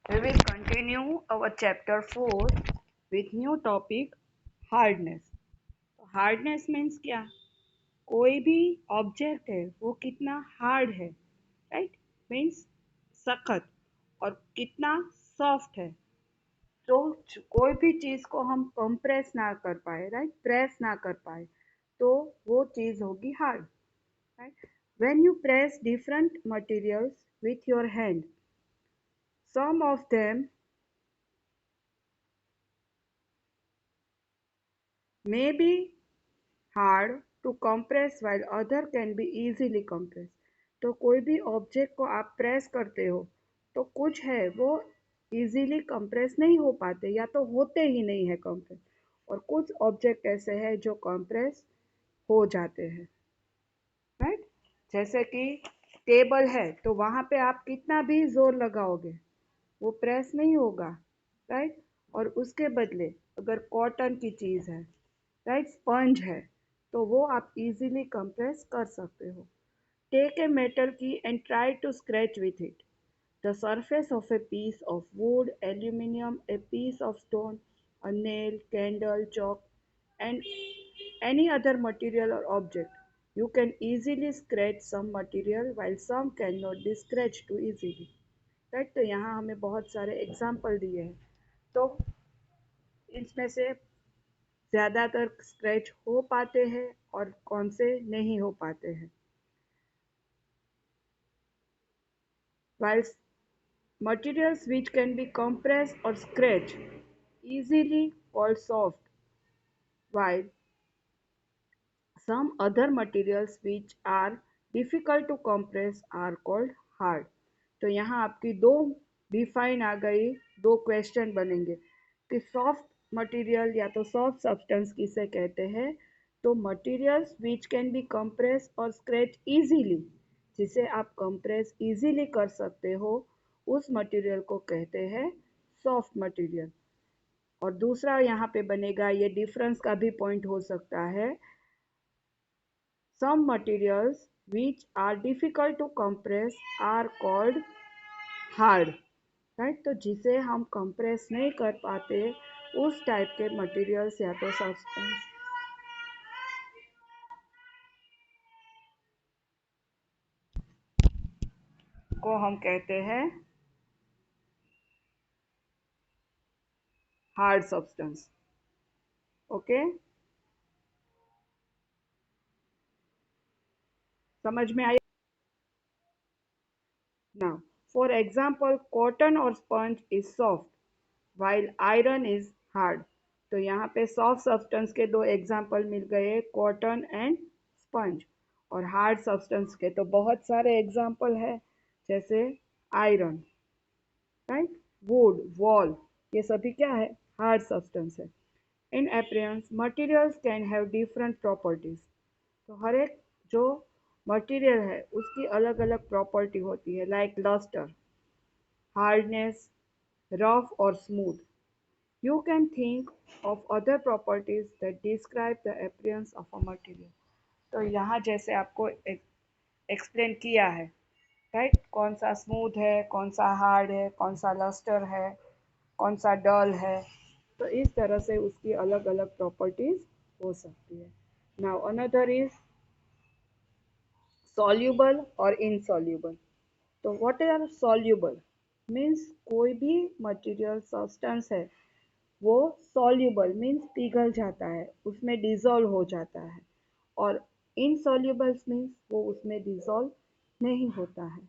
We will continue our chapter 4 with new topic hardness. Hardness means क्या? कोई भी object है वो कितना हार्ड है, राइट? मीन्स सख्त, और कितना सॉफ्ट है। तो कोई भी चीज को हम कंप्रेस ना कर पाए, राइट, प्रेस ना कर पाए, तो वो चीज होगी hard, right? When you press different materials with your hand, some of them may be hard to compress while other can be easily compressed। तो कोई भी ऑब्जेक्ट को आप प्रेस करते हो तो कुछ है वो इजीली कंप्रेस नहीं हो पाते, या तो होते ही नहीं है कंप्रेस, और कुछ ऑब्जेक्ट ऐसे हैं जो कंप्रेस हो जाते हैं, राइट? जैसे कि टेबल है तो वहाँ पे आप कितना भी जोर लगाओगे वो प्रेस नहीं होगा, राइट? और उसके बदले अगर कॉटन की चीज़ है, राइट, स्पंज है, तो वो आप इजीली कंप्रेस कर सकते हो। Take a metal key and try to scratch with it. The surface of a piece of wood, aluminum, a piece of stone, a nail, candle, chalk, and any other material or object. You can easily scratch some material while some cannot be scratched too easily. Right? तो यहाँ हमें बहुत सारे example दिए हैं। तो इसमें से ज़्यादातर स्क्रैच हो पाते हैं और कौन से नहीं हो पाते हैं। While materials which can be compressed or scratched easily called soft, while some other materials which are difficult to compress are called hard। तो यहाँ आपकी दो डिफाइन आ गई, दो क्वेश्चन बनेंगे कि सॉफ्ट मटेरियल या तो सॉफ्ट सब्सटेंस किसे कहते हैं। तो materials which can be compress और स्क्रैच इजीली, जिसे आप कंप्रेस इजीली कर सकते हो, उस मटेरियल को कहते हैं सॉफ्ट मटेरियल। और दूसरा यहाँ पे बनेगा, ये डिफरेंस का भी पॉइंट हो सकता है, some materials which are difficult to compress are called hard, right? तो जिसे हम कंप्रेस नहीं कर पाते उस टाइप के मटेरियल्स या तो सब्सटेंस को हम कहते हैं हार्ड सब्सटेंस। ओके, समझ में आया? नाउ फॉर एग्जाम्पल, कॉटन और sponge is soft while iron is hard. तो यहाँ पे सॉफ्ट सब्सटेंस के दो एग्जाम्पल मिल गए, कॉटन एंड स्पंज। और हार्ड सब्सटेंस के तो बहुत सारे एग्जाम्पल है, जैसे आयरन, राइट, वुड, वॉल, ये सभी क्या है? हार्ड सब्सटेंस है। इन appearance materials can have different properties. तो हर एक जो मटेरियल है उसकी अलग अलग प्रॉपर्टी होती है, लाइक लस्टर, हार्डनेस, रफ और smooth. You can think of other properties that describe the appearance of a material। तो यहाँ जैसे आपको एक्सप्लेन किया है, राइट, कौन सा स्मूथ है, कौन सा हार्ड है, कौन सा लस्टर है, कौन सा डल है। तो इस तरह से उसकी अलग अलग प्रॉपर्टीज हो सकती है। नाउ अनदर इज सॉल्यूबल और इनसॉल्यूबल। तो व्हाट आर सॉल्यूबल? मीन्स कोई भी मटेरियल सब्सटेंस है वो सॉल्यूबल मीन्स पिघल जाता है, उसमें डिज़ोल्व हो जाता है। और इनसॉल्यूबल्स मीन्स वो उसमें डिज़ोल्व नहीं होता है।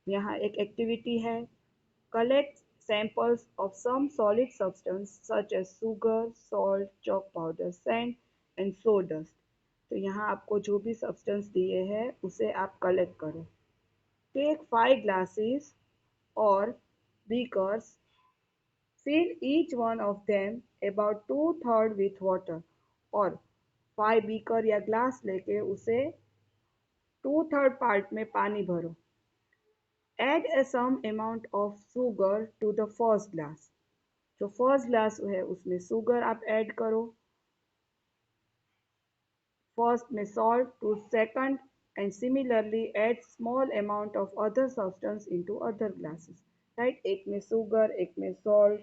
यहाँ एक एक्टिविटी है, collect samples of some solid substance such as sugar, salt, chalk powder, sand and sawdust. तो यहाँ आपको जो भी सब्सटेंस दिए हैं उसे आप कलेक्ट करो। Take 5 glasses or beakers, fill each one of them about 2/3 with water। और 5 बीकर या ग्लास लेके उसे 2/3 पार्ट में पानी भरो। Add a some amount of sugar to the first glass। जो फर्स्ट ग्लास है उसमें शुगर आप ऐड करो, फर्स्ट में salt to second, and similarly add small amount of other substance into other glasses. Right. एक में शुगर, एक में सॉल्ट,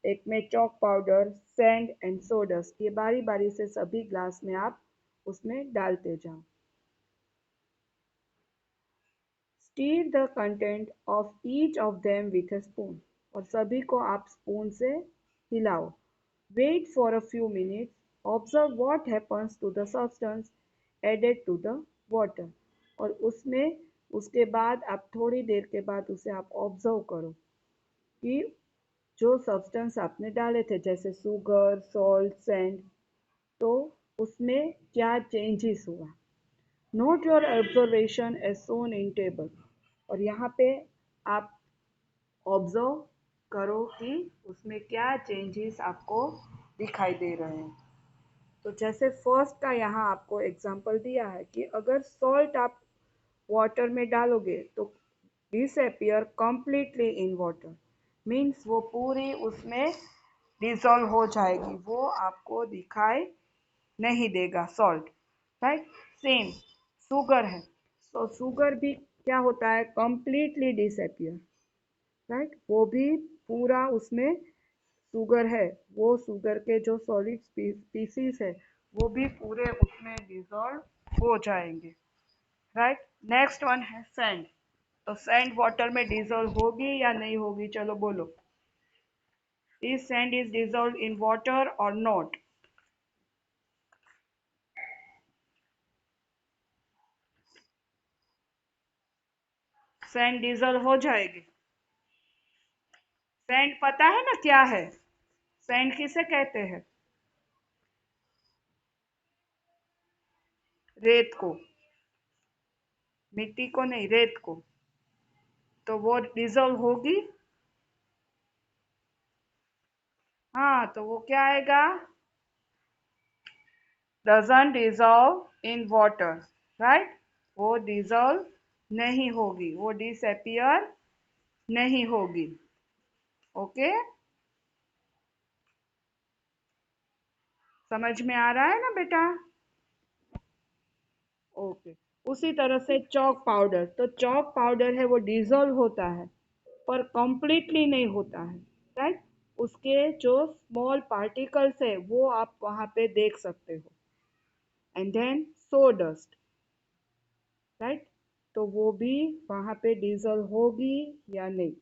एक में chalk powder, sand and sawdust. ये बारी बारी से सभी ग्लास में आप उसमें डालते जाओ। Stir the content of each of them with a spoon. और सभी को आप स्पून से हिलाओ। Wait for a few minutes. Observe what happens to the substance added to the water. और उसमें उसके बाद आप थोड़ी देर के बाद उसे आप ऑब्जर्व करो कि जो सब्सटेंस आपने डाले थे जैसे शुगर, सॉल्ट, सैंड, तो उसमें क्या चेंजेस हुआ। Note your observation as shown in table. और यहाँ पे आप ऑब्जर्व करो कि उसमें क्या चेंजेस आपको दिखाई दे रहे हैं। तो जैसे फर्स्ट का यहाँ आपको एग्जांपल दिया है कि अगर सॉल्ट आप वाटर में डालोगे तो disappear completely in water, means वो पूरी उसमें डिसॉल्व हो जाएगी, वो आपको दिखाई नहीं देगा सॉल्ट। राइट। सेम शुगर है, तो शुगर भी क्या होता है, कंप्लीटली डिसअपियर। राइट। वो भी पूरा उसमें शुगर है, वो शुगर के जो सॉलिड पीसीस है वो भी पूरे उसमें डिसॉल्व हो जाएंगे। राइट। नेक्स्ट वन है सैंड। तो सैंड वाटर में डिसॉल्व होगी या नहीं होगी, चलो बोलो। Is sand is dissolve in water और नॉट? सैंड डिसॉल्व हो जाएगी। सैंड पता है ना क्या है? सैंड किसे कहते हैं? रेत को। मिट्टी को नहीं, रेत को। तो वो डिसॉल्व होगी। हाँ, तो वो क्या आएगा? Doesn't dissolve in water. Right. वो डिसॉल्व नहीं होगी, वो डिसअपियर नहीं होगी। ओके, समझ में आ रहा है ना बेटा? ओके। उसी तरह से चॉक पाउडर, तो चॉक पाउडर है वो डिसॉल्व होता है पर कंप्लीटली नहीं होता है। राइट। उसके जो स्मॉल पार्टिकल्स है वो आप वहां पे देख सकते हो। And then sawdust. Right. तो वो भी वहां पे डिसॉल्व होगी या नहीं।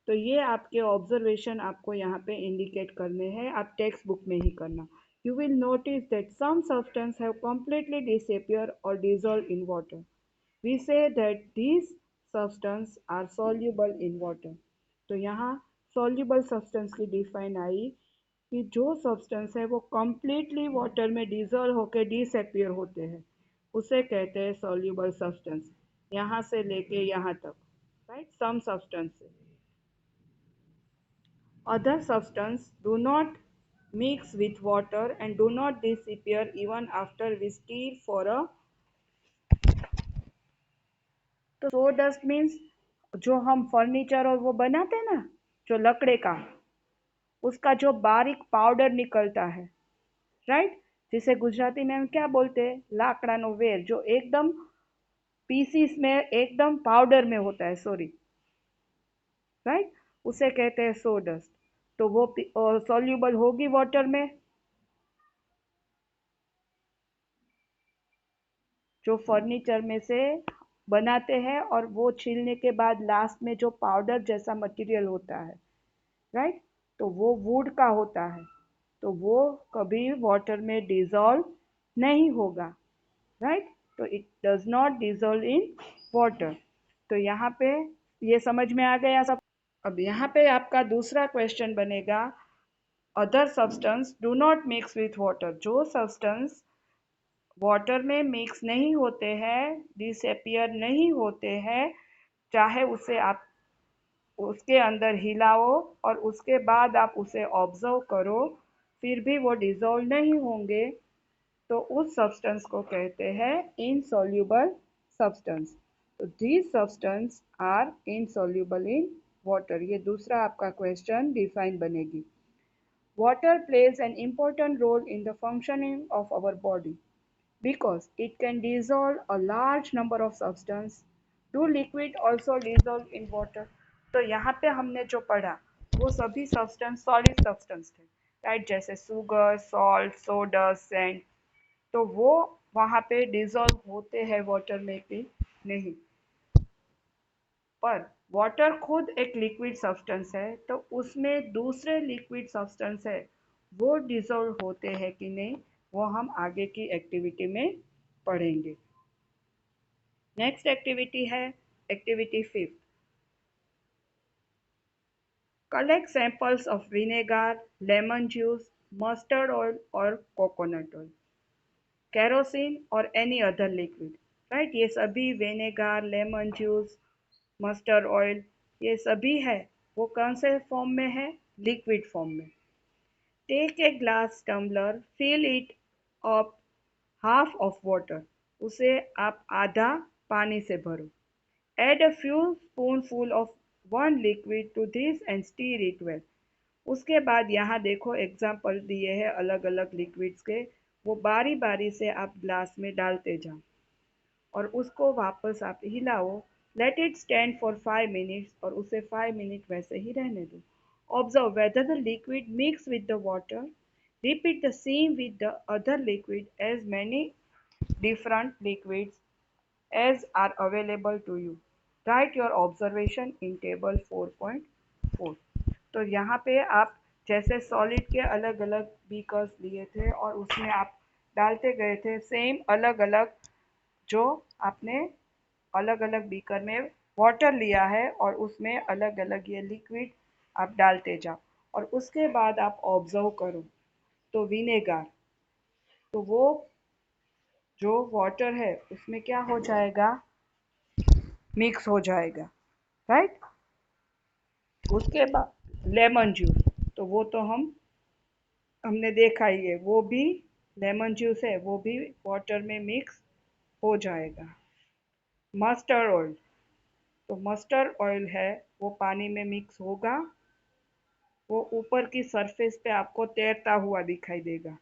तो ये आपके ऑब्जर्वेशन आपको यहाँ पे इंडिकेट करने हैं, आप टेक्स्ट बुक में ही करना। You will notice that some substance have completely disappear or dissolved in water. We say that these substances are soluble in water. तो यहाँ soluble substance की डिफाइन आई कि जो सब्सटेंस है वो completely वाटर में डिजोल्व होकर डिसअपियर होते हैं, उसे कहते हैं soluble substance। यहाँ से लेके यहाँ तक। Right. Some substance, other substances do not mix with water and do not disappear even after we stir for a। तो सो डस्ट मीन्स जो हम फर्नीचर और वो बनाते हैं ना, जो लकड़े का, उसका जो बारीक पाउडर निकलता है। राइट। जिसे गुजराती में हम क्या बोलते हैं, लाकड़ा नो वेर, जो एकदम पीसीस में एकदम पाउडर में होता है, सॉरी। राइट। उसे कहते हैं सो डस्ट। तो वो सॉल्यूबल होगी वाटर में। जो फर्नीचर में से बनाते हैं और वो छीलने के बाद लास्ट में जो पाउडर जैसा मटेरियल होता है। राइट। तो वो वुड का होता है, तो वो कभी वाटर में डिसॉल्व नहीं होगा। राइट। तो it does not dissolve in water. तो यहाँ पे ये समझ में आ गया सब। अब यहाँ पे आपका दूसरा क्वेश्चन बनेगा, other substance do not mix with water. जो सब्सटेंस वाटर में मिक्स नहीं होते हैं, डिसअपियर नहीं होते हैं, चाहे उसे आप उसके अंदर हिलाओ और उसके बाद आप उसे ऑब्जर्व करो, फिर भी वो डिसॉल्व नहीं होंगे, तो उस सब्सटेंस को कहते हैं इनसॉल्युबल सब्सटेंस। तो these substance are insoluble in water. ये दूसरा आपका क्वेश्चन डिफाइन बनेगी। Water plays an important role in the functioning of our body because it can dissolve a large number of substances. Do liquid also dissolve in water? तो यहाँ पे हमने जो पढ़ा वो सभी सब्सटेंस सॉलिड सब्सटेंस थे, राइट, जैसे शुगर, सॉल्ट, सोडा, सैंड। तो वो वहाँ पे डिजोल्व होते हैं वाटर में भी नहीं। पर वाटर खुद एक लिक्विड सब्सटेंस है, तो उसमें दूसरे लिक्विड सब्सटेंस है वो डिसॉल्व होते हैं कि नहीं, वो हम आगे की एक्टिविटी में पढ़ेंगे। नेक्स्ट एक्टिविटी है activity 5। Collect samples of vinegar, lemon juice, mustard oil और कोकोनट ऑयल, केरोसिन और एनी अदर लिक्विड, राइट। ये सभी vinegar, lemon juice, mustard oil, ये सभी है वो कौन से फॉर्म में है, लिक्विड फॉर्म में। Take a glass tumbler, fill it up half of water, उसे आप आधा पानी से भरो। Add a few spoonful of one liquid to this and stir it well. उसके बाद यहाँ देखो एग्जाम्पल दिए हैं अलग अलग लिक्विड्स के, वो बारी बारी से आप ग्लास में डालते जाओ और उसको वापस आप हिलाओ। Let it stand for 5 minutes और उसे 5 मिनट वैसे ही रहने दो। Observe whether the liquid mix with the water. Repeat the same with the other liquid as many different liquids as are available to you. Write your observation in table 4.4. तो यहाँ पे आप जैसे सॉलिड के अलग अलग बीकर्स लिए थे और उसमें आप डालते गए थे सेम अलग अलग, जो आपने अलग अलग बीकर में वाटर लिया है और उसमें अलग अलग ये लिक्विड आप डालते जाओ और उसके बाद आप ऑब्जर्व करो। तो विनेगर, तो वो जो वाटर है उसमें क्या हो जाएगा, मिक्स हो जाएगा, राइट। उसके बाद लेमन जूस, तो वो तो हमने देखा ही है, वो भी लेमन जूस है वो भी वाटर में मिक्स हो जाएगा। मस्टर्ड ऑयल, तो मस्टर्ड ऑयल है वो पानी में मिक्स होगा, वो ऊपर की सरफेस पे आपको तैरता हुआ दिखाई देगा,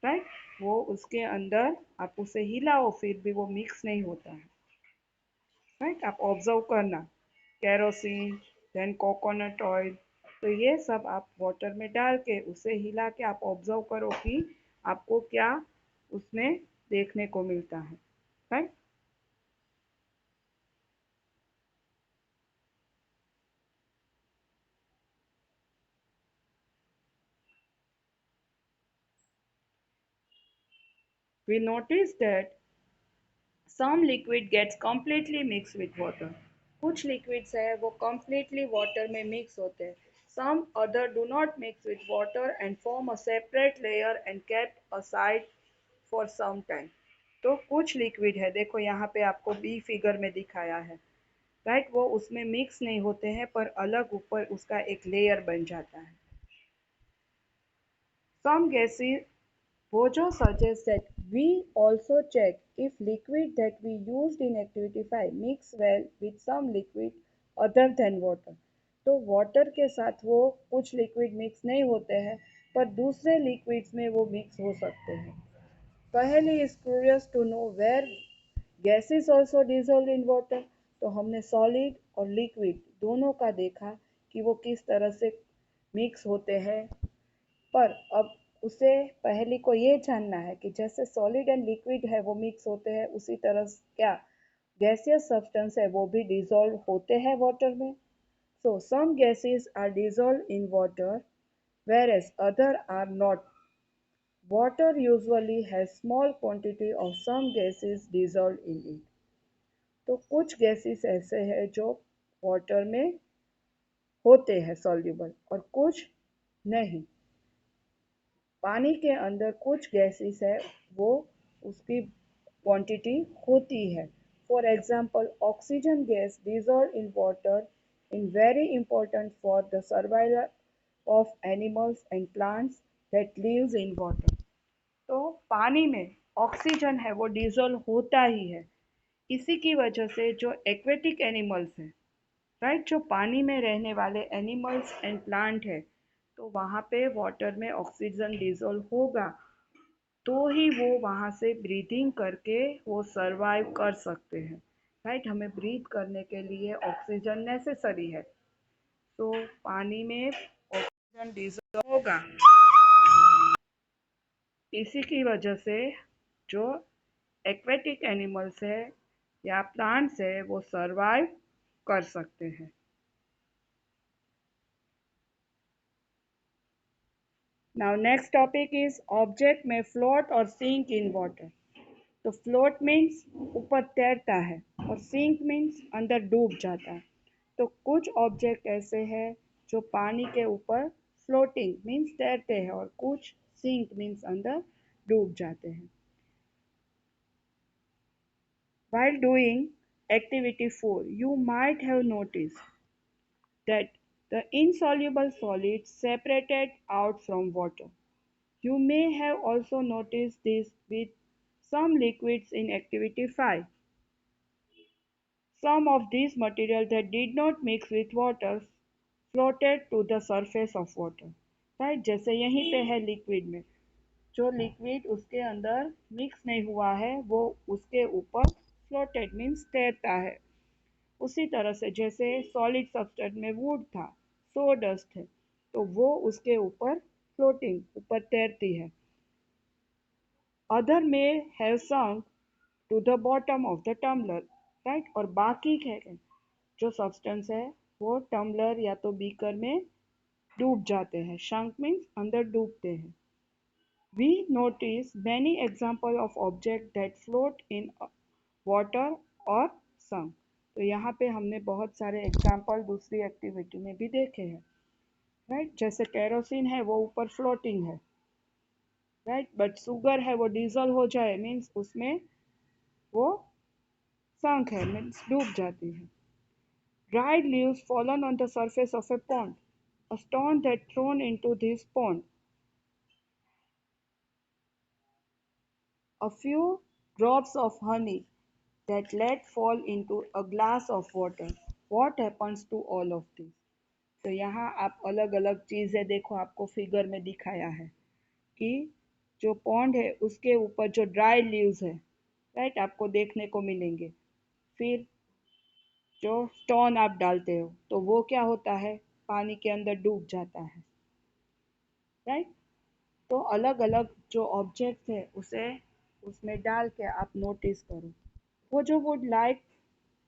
राइट। वो उसके अंदर आप उसे हिलाओ फिर भी वो मिक्स नहीं होता है, राइट। आप ऑब्जर्व करना, केरोसिन, देन कोकोनट ऑयल, तो ये सब आप वाटर में डाल के उसे हिला के आप ऑब्जर्व करो कि आपको क्या उसमें देखने को मिलता है, right. We notice that some liquid gets completely mixed with water. कुछ liquids है वो completely water में mix होते हैं. Some other do not mix with water and form a separate layer and kept aside for some time. तो कुछ liquid है, देखो यहाँ पे आपको बी फिगर में दिखाया है, राइट, वो उसमें मिक्स नहीं होते हैं पर अलग ऊपर उसका एक लेयर बन जाता है। Some gases, Bojo suggests that we also check if liquid that we used in activity 5 mix well with some liquid other than water. तो वाटर के साथ वो कुछ लिक्विड मिक्स नहीं होते हैं पर दूसरे लिक्विड्स में वो मिक्स हो सकते हैं। पहली is curious to know where gases also dissolve in water। तो हमने सॉलिड और लिक्विड दोनों का देखा कि वो किस तरह से मिक्स होते हैं, पर अब उसे पहली को ये जानना है कि जैसे सॉलिड एंड लिक्विड है वो मिक्स होते हैं उसी तरह क्या गैसियस सब्सटेंस है वो भी डिसॉल्व होते हैं वाटर में। So some gases are dissolve in water whereas other are not. Water usually has small quantity of some gases dissolved in it। तो कुछ गैसेस ऐसे हैं जो वाटर में होते हैं सॉल्युबल और कुछ नहीं। पानी के अंदर कुछ गैसेस है वो उसकी क्वांटिटी होती है। For example oxygen gas dissolved in water in very important for the survival of animals and plants that lives in water। तो पानी में ऑक्सीजन है वो डिसॉल्व होता ही है, इसी की वजह से जो एक्वेटिक एनिमल्स हैं, राइट, जो पानी में रहने वाले एनिमल्स एंड प्लांट है, तो वहाँ पे वाटर में ऑक्सीजन डिसॉल्व होगा तो ही वो वहाँ से ब्रीदिंग करके वो सरवाइव कर सकते हैं। राइट, हमें ब्रीथ करने के लिए ऑक्सीजन नेसेसरी है। तो पानी में ऑक्सीजन डिजॉल्व होगा। इसी की वजह से जो एक्वेटिक एनिमल्स है या प्लांट्स है वो सरवाइव कर सकते हैं। Now next topic is object में फ्लोट और सिंक इन वाटर। तो फ्लोट मीन्स ऊपर तैरता है और सिंक मीन्स अंदर डूब जाता है। तो कुछ ऑब्जेक्ट ऐसे हैं जो पानी के ऊपर फ्लोटिंग मीन्स तैरते हैं और कुछ सिंक मीन्स अंदर डूब जाते हैं। While doing activity 4, you might have noticed that the insoluble solids separated out from water. You may have also noticed this with some liquids in activity 5. Some of these materials that did not mix with water floated to the surface of water. Right, जैसे यहीं पे है liquid में, जो liquid उसके अंदर mix नहीं हुआ है वो उसके ऊपर फ्लोटेड मीन्स तैरता है। उसी तरह से जैसे सॉलिड सब्सटेंस में वुड था, सो डस्ट है, तो वो उसके ऊपर फ्लोटिंग ऊपर तैरती है। अदर में have sunk to the bottom of the tumbler. Right, और बाकी है जो सब्सटेंस है वो टम्बलर या तो बीकर में डूब जाते हैं। शंक मीन्स अंदर डूबते हैं। We notice many examples of objects that float in water or sunk. तो यहाँ पे हमने बहुत सारे एग्जाम्पल दूसरी एक्टिविटी में भी देखे हैं। राइट, जैसे केरोसिन है वो ऊपर फ्लोटिंग है। राइट, बट शुगर है वो डीजल हो जाए मीन्स उसमें वो संक है मीन्स डूब जाती है। Dried leaves fallen on the surface of a pond. A stone that thrown into this pond. A few drops of honey that let fall into a glass of water. What happens to all of this? तो यहाँ आप अलग अलग चीज़ें देखो, आपको figure में दिखाया है कि जो पॉन्ड है उसके ऊपर जो ड्राई लीव्स है, राइट, आपको देखने को मिलेंगे। फिर जो स्टोन आप डालते हो तो वो क्या होता है, पानी के अंदर डूब जाता है। राइट, तो अलग अलग जो ऑब्जेक्ट है उसे उसमें डाल के आप नोटिस करो। Kojo would like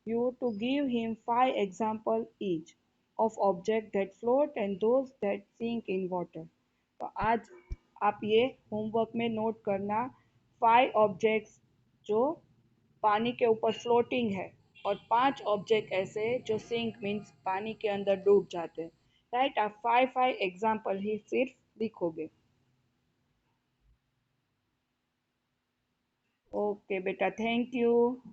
you to give him 5 examples each of objects that float and those that sink in water. तो आज आप ये होमवर्क में नोट करना 5 ऑब्जेक्ट्स जो पानी के ऊपर फ्लोटिंग है और 5 ऑब्जेक्ट ऐसे जो सिंक मीन्स पानी के अंदर डूब जाते हैं। राइट, आप 5 एग्जाम्पल ही सिर्फ लिखोगे। ओके बेटा, थैंक यू।